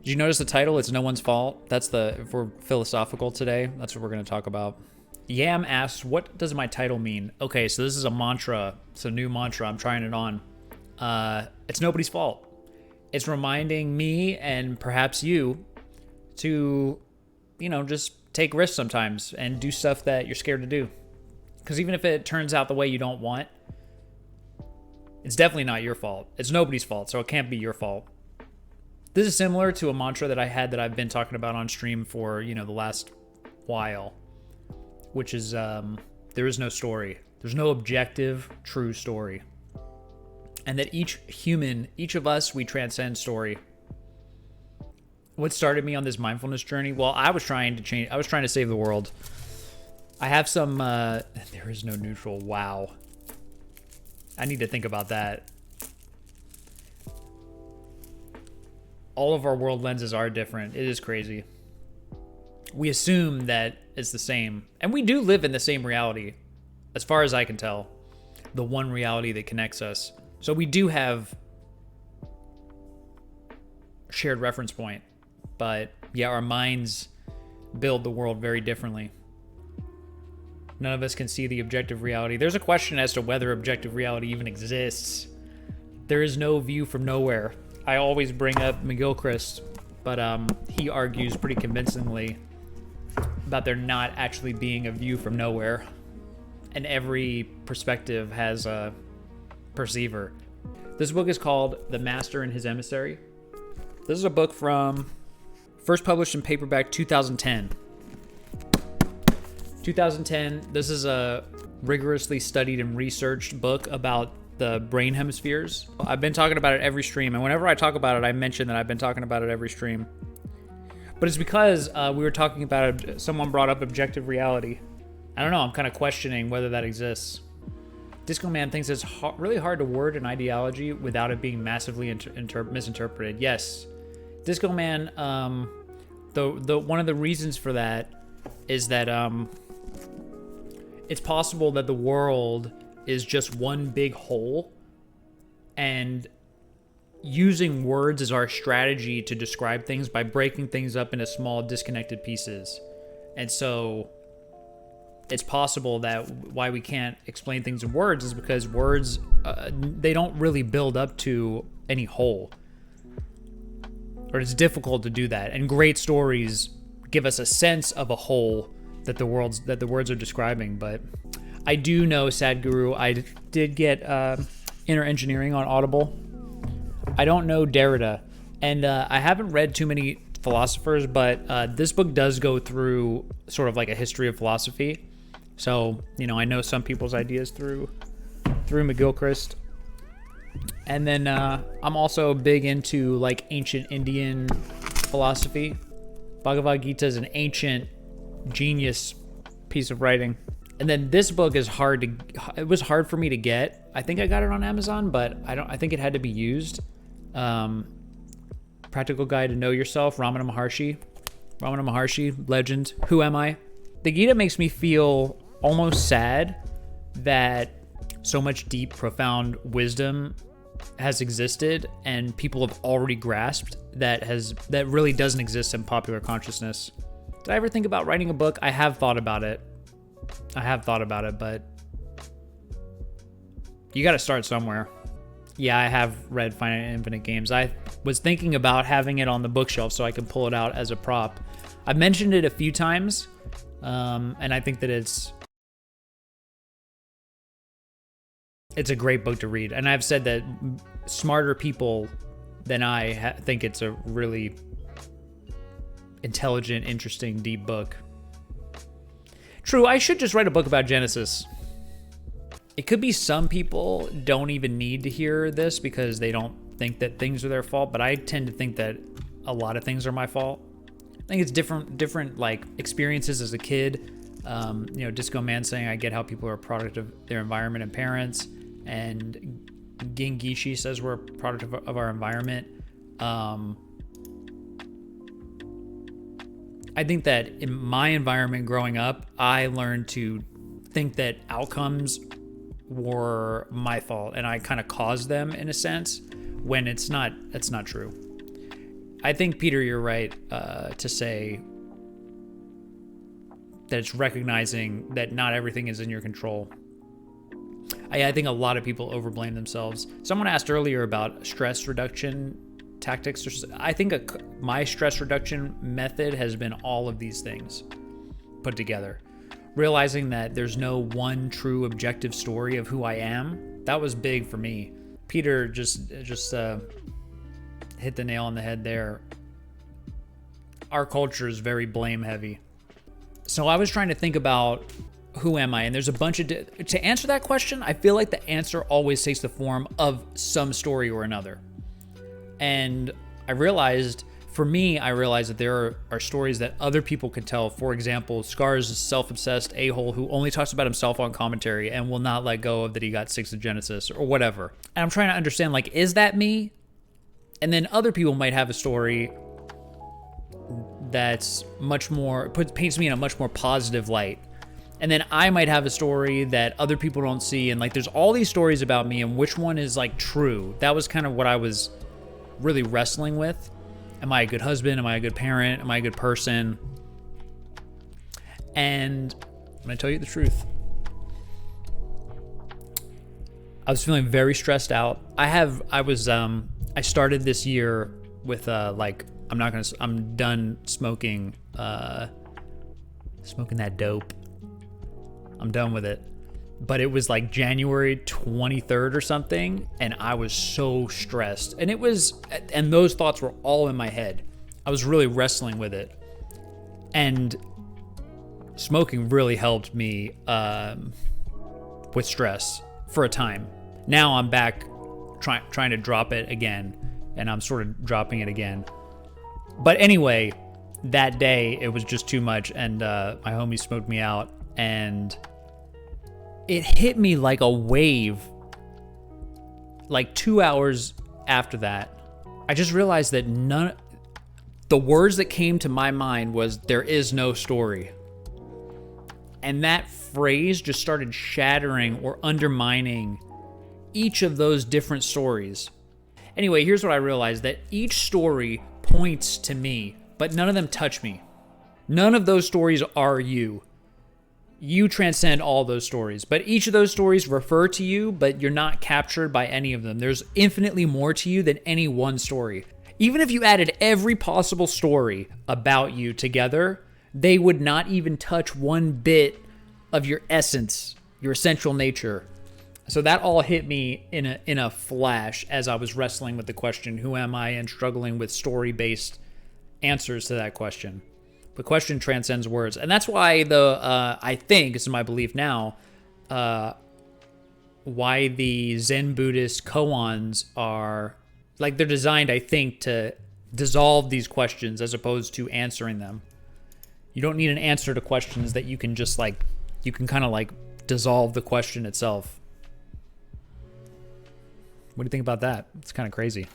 Did you notice the title? It's No One's Fault. If we're philosophical today, that's what we're going to talk about. Yam asks, what does my title mean? Okay, so this is a mantra. It's a new mantra. I'm trying it on. It's nobody's fault. It's reminding me and perhaps you to, just take risks sometimes and do stuff that you're scared to do. Because even if it turns out the way you don't want, it's definitely not your fault. It's nobody's fault, so it can't be your fault. This is similar to a mantra that I had that I've been talking about on stream for, the last while, which is there is no story. There's no objective, true story. And that each of us, we transcend story. What started me on this mindfulness journey? Well, I was trying to save the world. I have some, there is no neutral. Wow. I need to think about that. All of our world lenses are different. It is crazy. We assume that it's the same. And we do live in the same reality, as far as I can tell. The one reality that connects us. So we do have shared reference point. But yeah, our minds build the world very differently. None of us can see the objective reality. There's a question as to whether objective reality even exists. There is no view from nowhere. I always bring up McGilchrist, but he argues pretty convincingly about there not actually being a view from nowhere. And every perspective has a perceiver. This book is called The Master and His Emissary. This is a book from, first published in paperback 2010. 2010, this is a rigorously studied and researched book about the brain hemispheres. I've been talking about it every stream, and whenever I talk about it, I mention that I've been talking about it every stream. But it's because we were talking about it, someone brought up objective reality. I don't know, I'm kind of questioning whether that exists. Disco Man thinks it's really hard to word an ideology without it being massively misinterpreted. Yes, Disco Man, the one of the reasons for that is that it's possible that the world is just one big whole, and using words as our strategy to describe things by breaking things up into small disconnected pieces. And so it's possible that why we can't explain things in words is because words, they don't really build up to any whole, or it's difficult to do that. And great stories give us a sense of a whole that the words are describing. But I do know, Sadhguru, I did get inner engineering on Audible. I don't know Derrida, and I haven't read too many philosophers, but this book does go through sort of like a history of philosophy. So, I know some people's ideas through McGilchrist. And then I'm also big into like ancient Indian philosophy. Bhagavad Gita is an ancient genius piece of writing. And then this book is it was hard for me to get. I think I got it on Amazon, but I think it had to be used. Practical Guide to Know Yourself, Ramana Maharshi, legend. Who am I? The Gita makes me feel almost sad that so much deep, profound wisdom has existed and people have already grasped that really doesn't exist in popular consciousness. Did I ever think about writing a book? I have thought about it, but you got to start somewhere. Yeah, I have read Finite Infinite Games. I was thinking about having it on the bookshelf so I could pull it out as a prop. I've mentioned it a few times, and I think that it's a great book to read. And I've said that smarter people than I think it's a really intelligent, interesting, deep book. True, I should just write a book about Genesis. It could be some people don't even need to hear this because they don't think that things are their fault, but I tend to think that a lot of things are my fault. I think it's different like experiences as a kid. Disco Man saying I get how people are a product of their environment and parents, and Gingishi says we're a product of our environment. I think that in my environment growing up, I learned to think that outcomes were my fault and I kind of caused them in a sense when that's not true. I think, Peter, you're right to say that it's recognizing that not everything is in your control. I think a lot of people overblame themselves. Someone asked earlier about stress reduction tactics. I think my stress reduction method has been all of these things put together. Realizing that there's no one true objective story of who I am. That was big for me. Peter just hit the nail on the head there. Our culture is very blame heavy. So I was trying to think about who am I? And there's a bunch of... to answer that question, I feel like the answer always takes the form of some story or another. And I realized that there are stories that other people can tell. For example, Scar's a self-obsessed a-hole who only talks about himself on commentary and will not let go of that he got 6 of Genesis or whatever. And I'm trying to understand, like, is that me? And then other people might have a story that's much more... paints me in a much more positive light. And then I might have a story that other people don't see. And, like, there's all these stories about me, and which one is, like, true? That was kind of what I was really wrestling with. Am I a good husband? Am I a good parent? Am I a good person? And I'm going to tell you the truth. I was feeling very stressed out. I started this year with I'm done smoking that dope. I'm done with it. But it was like January 23rd or something, and I was so stressed. And those thoughts were all in my head. I was really wrestling with it. And smoking really helped me with stress for a time. Now I'm back trying to drop it again, and I'm sort of dropping it again. But anyway, that day it was just too much, and my homie smoked me out, and it hit me like a wave. Like 2 hours after that, I just realized that the words that came to my mind was, there is no story. And that phrase just started shattering or undermining each of those different stories. Anyway, here's what I realized, that each story points to me, but none of them touch me. None of those stories are you. You transcend all those stories, but each of those stories refer to you, but you're not captured by any of them. There's infinitely more to you than any one story. Even if you added every possible story about you together, they would not even touch one bit of your essence, your essential nature. So that all hit me in a flash as I was wrestling with the question, who am I, and struggling with story-based answers to that question. The question transcends words. And that's why I think, this is my belief now, why the Zen Buddhist koans are, like, they're designed, I think, to dissolve these questions as opposed to answering them. You don't need an answer to questions that you can just, like, you can kind of, like, dissolve the question itself. What do you think about that? It's kind of crazy.